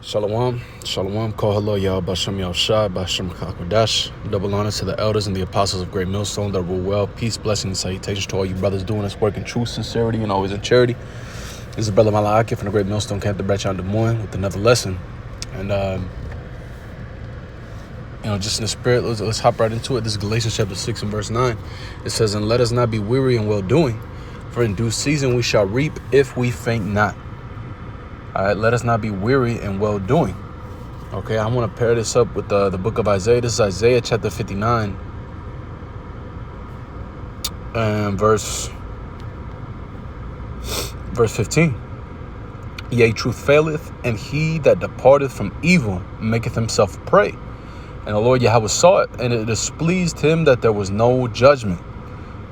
Shalom, shalom, call hello, y'all, Bashem Yahushua, Bashem Kakwadash. Double honor to the elders and the apostles of Great Millstone that rule well. Peace, blessing, and salutations to all you brothers doing this work in truth, sincerity, and always in charity. This is Brother Malaki from the Great Millstone Camp, the Brechon Des Moines, with another lesson. And, just in the spirit, let's hop right into it. This is Galatians chapter 6 and verse 9. It says, "And let us not be weary in well-doing, for in due season we shall reap if we faint not." All right, let us not be weary in well-doing. Okay, I want to pair this up with the book of Isaiah. This is Isaiah chapter 59 and verse 15. "Yea, truth faileth, and he that departeth from evil maketh himself prey. And the Lord Yahweh saw it, and it displeased him that there was no judgment."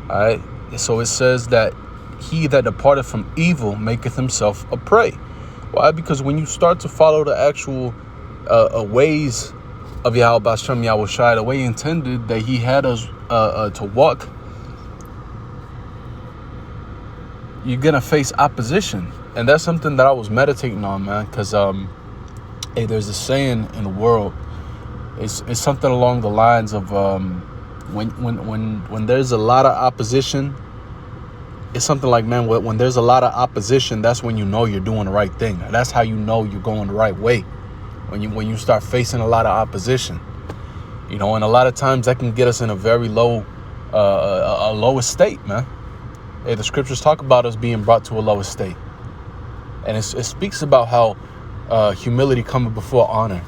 All right, so it says that he that departeth from evil maketh himself a prey. Why? Because when you start to follow the actual ways of Yahweh Bashem Yahushua, the way he intended that he had us to walk, you're going to face opposition. And that's something that I was meditating on, man, because hey, there's a saying in the world. It's something along the lines of when there's a lot of opposition, it's something like, man, when there's a lot of opposition, that's when you know you're doing the right thing. That's how you know you're going the right way. When you start facing a lot of opposition, and a lot of times that can get us in a very low, a lowest state, man. Hey, the scriptures talk about us being brought to a lowest state, and it speaks about how humility coming before honor,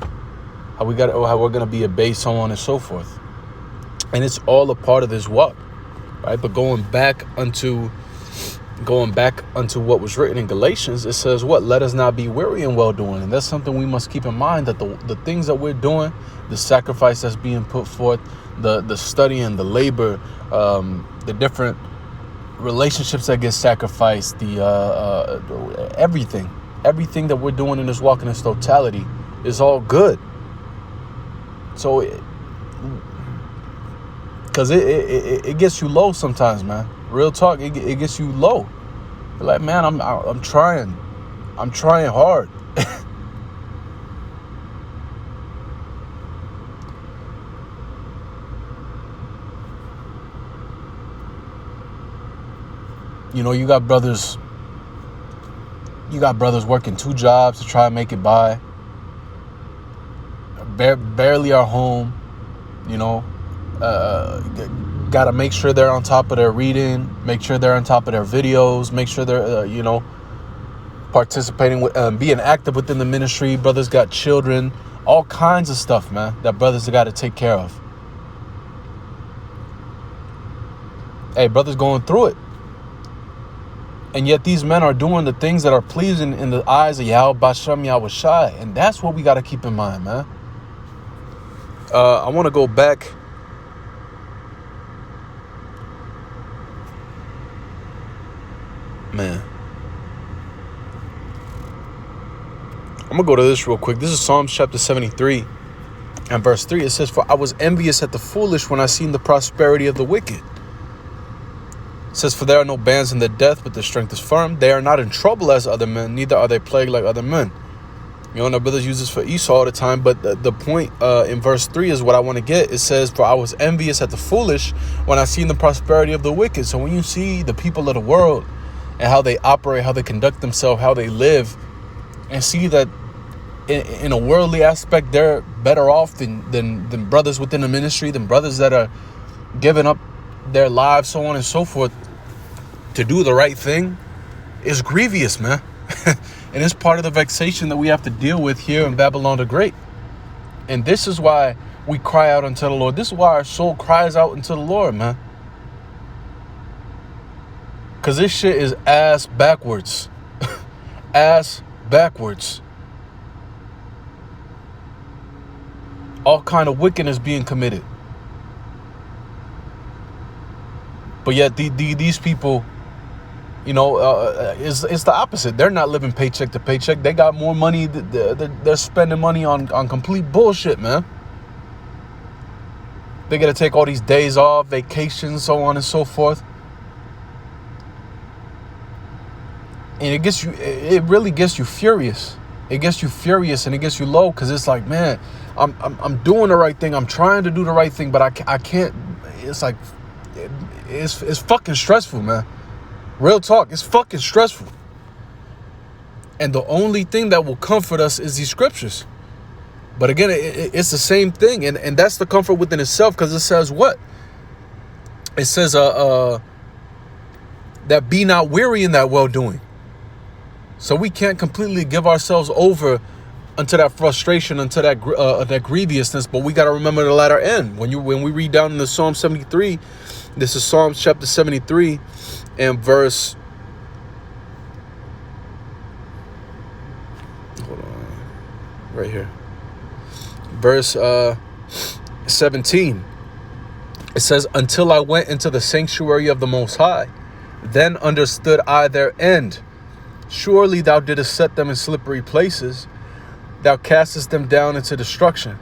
how we're gonna be abased, so on and so forth, and it's all a part of this walk, right? But going back unto what was written in Galatians, it says what? Let us not be weary in well-doing. And that's something we must keep in mind, that the things that we're doing, the sacrifice that's being put forth, the studying, the labor, the different relationships that get sacrificed, the everything that we're doing in this walk in its totality is all good. So because it gets you low sometimes, man. Real talk, it gets you low. You're like, man, I'm trying hard. You got brothers working 2 jobs to try and make it by. Barely are home, got to make sure they're on top of their reading, make sure they're on top of their videos, make sure they're, participating with, being active within the ministry. Brothers got children, all kinds of stuff, man, that brothers got to take care of. Hey, brothers going through it. And yet these men are doing the things that are pleasing in the eyes of Yahweh Bashem Yahushua. And that's what we got to keep in mind, man. I want to go back. Man, I'm going to go to this real quick. This is Psalms chapter 73 and verse 3. It says, "For I was envious at the foolish when I seen the prosperity of the wicked." It says, "For there are no bands in their death, but their strength is firm. They are not in trouble as other men, neither are they plagued like other men." And our brothers use this for Esau all the time, but the point in verse 3 is what I want to get. It says, "For I was envious at the foolish when I seen the prosperity of the wicked." So when you see the people of the world and how they operate, how they conduct themselves, how they live, and see that in a worldly aspect, they're better off than brothers within the ministry, than brothers that are giving up their lives, so on and so forth, to do the right thing, is grievous, man. And it's part of the vexation that we have to deal with here in Babylon the Great. And this is why we cry out unto the Lord. This is why our soul cries out unto the Lord, man. Because this shit is ass backwards. Ass backwards. All kind of wickedness being committed. But yet these people, it's the opposite. They're not living paycheck to paycheck. They got more money. They're spending money on complete bullshit, man. They got to take all these days off, vacations, so on and so forth. And it really gets you furious. It gets you furious and it gets you low because it's like, man, I'm doing the right thing. I'm trying to do the right thing, but I can't. It's like it's fucking stressful, man. Real talk, it's fucking stressful. And the only thing that will comfort us is these scriptures. But again, it's the same thing. And that's the comfort within itself, because it says what? It says that be not weary in that well-doing. So we can't completely give ourselves over unto that frustration, unto that grievousness, but we got to remember the latter end. When we read down in the Psalm 73, this is Psalms chapter 73 and verse, hold on, right here, verse 17. It says, until I went into the sanctuary of the Most High, then understood I their end. Surely thou didst set them in slippery places. Thou castest them down into destruction.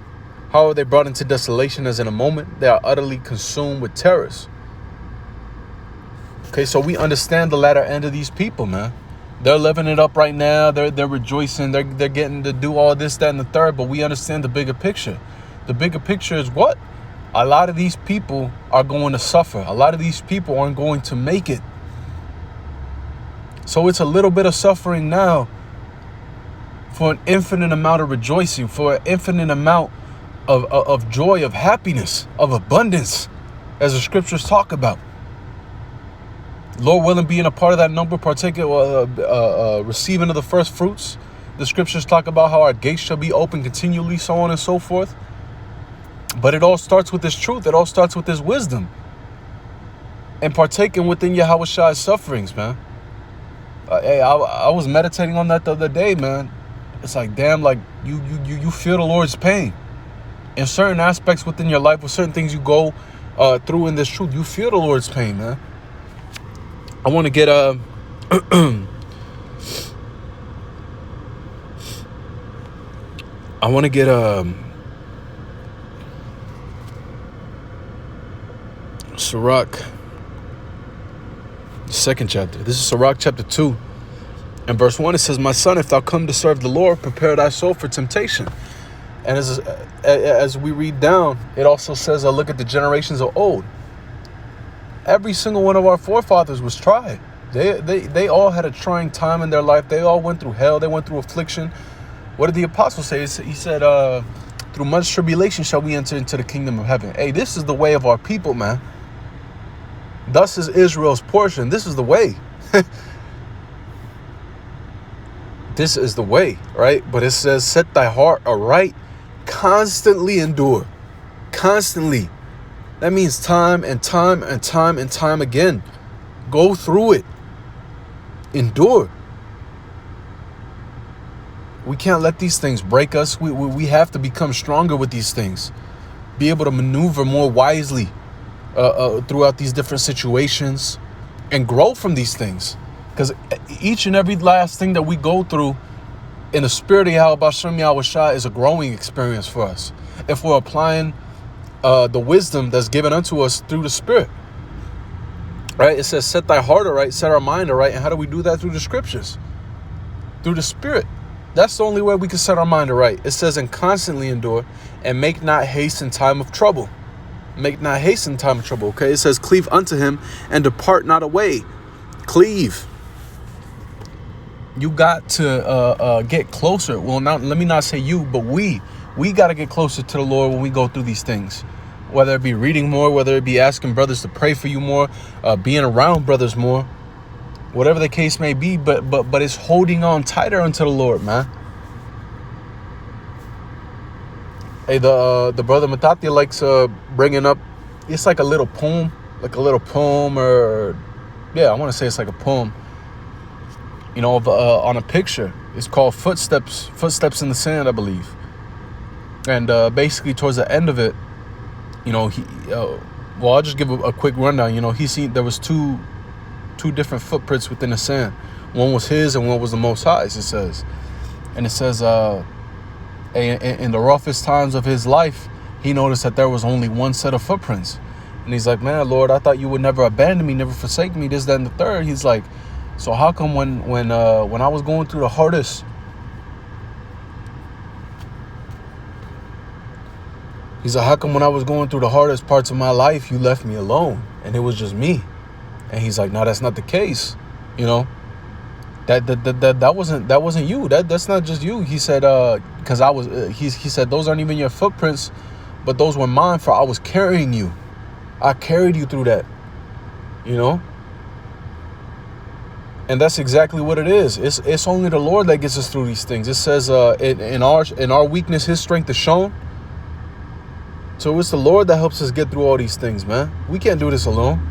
How are they brought into desolation as in a moment? They are utterly consumed with terrors. Okay, so we understand the latter end of these people, man. They're living it up right now. They're rejoicing. They're getting to do all this, that, and the third. But we understand the bigger picture. The bigger picture is what? A lot of these people are going to suffer. A lot of these people aren't going to make it. So it's a little bit of suffering now for an infinite amount of rejoicing, for an infinite amount of joy, of happiness, of abundance, as the scriptures talk about. Lord willing, being a part of that number, partaking, receiving of the first fruits. The scriptures talk about how our gates shall be open continually, so on and so forth. But it all starts with this truth. It all starts with this wisdom. And partaking within Yahweh sufferings, man. Hey, I was meditating on that the other day, man. It's like, damn, like you feel the Lord's pain in certain aspects within your life, with certain things you go through in this truth. You feel the Lord's pain, man. I want to get Sirach, second chapter. This is Sirach chapter 2 and verse 1. It says, my son, if thou come to serve the Lord, prepare thy soul for temptation. And as we read down, it also says, look at the generations of old. Every single one of our forefathers was tried. They all had a trying time in their life. They all went through hell. They went through affliction. What did the apostle say? He said, through much tribulation shall we enter into the kingdom of heaven. Hey, this is the way of our people, man. Thus is Israel's portion. This is the way. This is the way, right? But it says, set thy heart aright, constantly endure. Constantly. That means time and time and time and time again. Go through it. Endure. We can't let these things break us. We have to become stronger with these things. Be able to maneuver more wisely throughout these different situations and grow from these things. Because each and every last thing that we go through in the spirit of Yahweh is a growing experience for us. If we're applying the wisdom that's given unto us through the spirit. Right? It says, set thy heart aright, set our mind aright. And how do we do that? Through the scriptures. Through the spirit. That's the only way we can set our mind aright. It says, and constantly endure, and make not haste in time of trouble. Make not haste in time of trouble. Okay? It says, cleave unto him and depart not away. Cleave. You got to get closer. Well, now let me not say you, but we got to get closer to the Lord when we go through these things. Whether it be reading more, whether it be asking brothers to pray for you more, being around brothers more, whatever the case may be. But it's holding on tighter unto the Lord, man. Hey, the brother Matati likes bringing up. It's like a little poem, or yeah, I want to say it's like a poem. You know, on a picture. It's called Footsteps in the Sand, I believe. And basically towards the end of it, you know, I'll just give a quick rundown. You know, there was two different footprints within the sand. One was his and one was the Most High's, it says. And it says, in the roughest times of his life, he noticed that there was only one set of footprints. And he's like, man, Lord, I thought you would never abandon me, never forsake me, this, that, and the third. He's like, so how come when I was going through the hardest He's like, how come when I was going through the hardest parts of my life, you left me alone and it was just me? And he's like, no, that's not the case. You know, that wasn't you. That's not just you. He said, because I was, he said, those aren't even your footprints, but those were mine, for I was carrying you. I carried you through that, you know? And that's exactly what it is. It's only the Lord that gets us through these things. It says, in our weakness, his strength is shown. So it's the Lord that helps us get through all these things, man. We can't do this alone.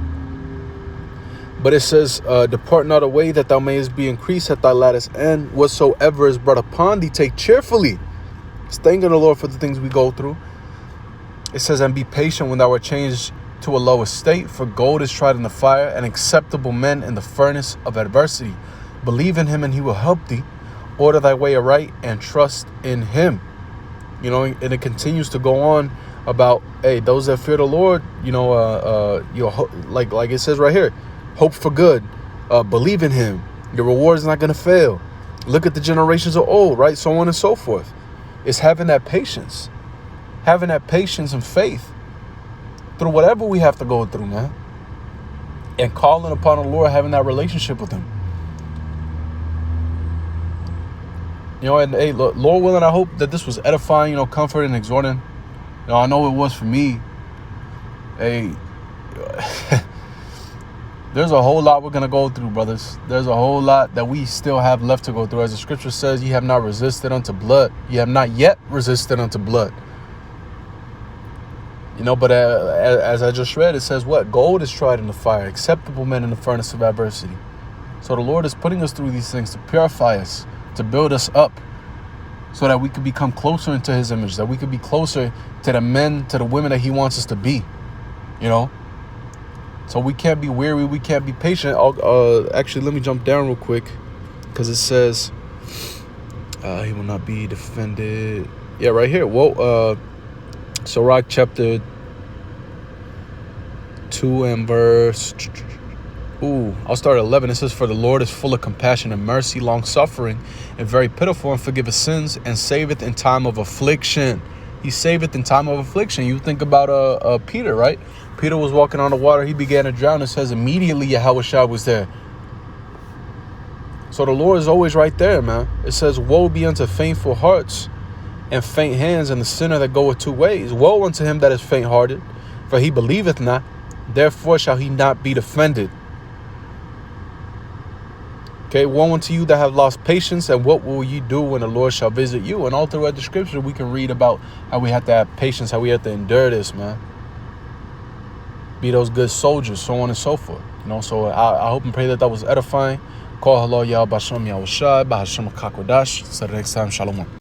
But it says, depart not away, that thou mayest be increased at thy latest end. Whatsoever is brought upon thee, take cheerfully. It's thanking the Lord for the things we go through. It says, and be patient when thou art changed to a low estate, for gold is tried in the fire, and acceptable men in the furnace of adversity. Believe in him and he will help thee. Order thy way aright and trust in him. You know, and it continues to go on about, hey, those that fear the Lord, like it says right here, hope for good, believe in him, your reward is not going to fail. Look at the generations of old, right? So on and so forth. It's having that patience and faith through whatever we have to go through, man. And calling upon the Lord, having that relationship with him. You know, and hey, Lord willing, I hope that this was edifying, you know, comforting and exhorting. You know, I know it was for me. Hey, there's a whole lot we're going to go through, brothers. There's a whole lot that we still have left to go through. As the scripture says, ye have not resisted unto blood. Ye have not yet resisted unto blood. You know, but as I just read, it says what? Gold is tried in the fire, acceptable men in the furnace of adversity. So the Lord is putting us through these things to purify us, to build us up, so that we could become closer into his image, that we could be closer to the men, to the women that he wants us to be, you know? So we can't be weary, we can't be patient. Actually, let me jump down real quick, because it says, he will not be defended. Yeah, right here. Whoa, Sirach chapter 2 and verse, I'll start at 11. It says, for the Lord is full of compassion and mercy, long-suffering, and very pitiful, and forgiveth sins, and saveth in time of affliction. He saveth in time of affliction. You think about Peter, right? Peter was walking on the water. He began to drown. It says immediately Yahushua was there. So the Lord is always right there, man. It says, woe be unto faintful hearts and faint hands, and the sinner that goeth two ways. Woe unto him that is faint-hearted, for he believeth not, therefore shall he not be defended. Okay, woe unto you that have lost patience, and what will ye do when the Lord shall visit you? And all throughout the scripture, we can read about how we have to have patience, how we have to endure this, man. Be those good soldiers, so on and so forth. You know, so I hope and pray that was edifying. Call hello, y'all, Basham Yahushua, Bahasham Kakodash. So the next time, Shalom.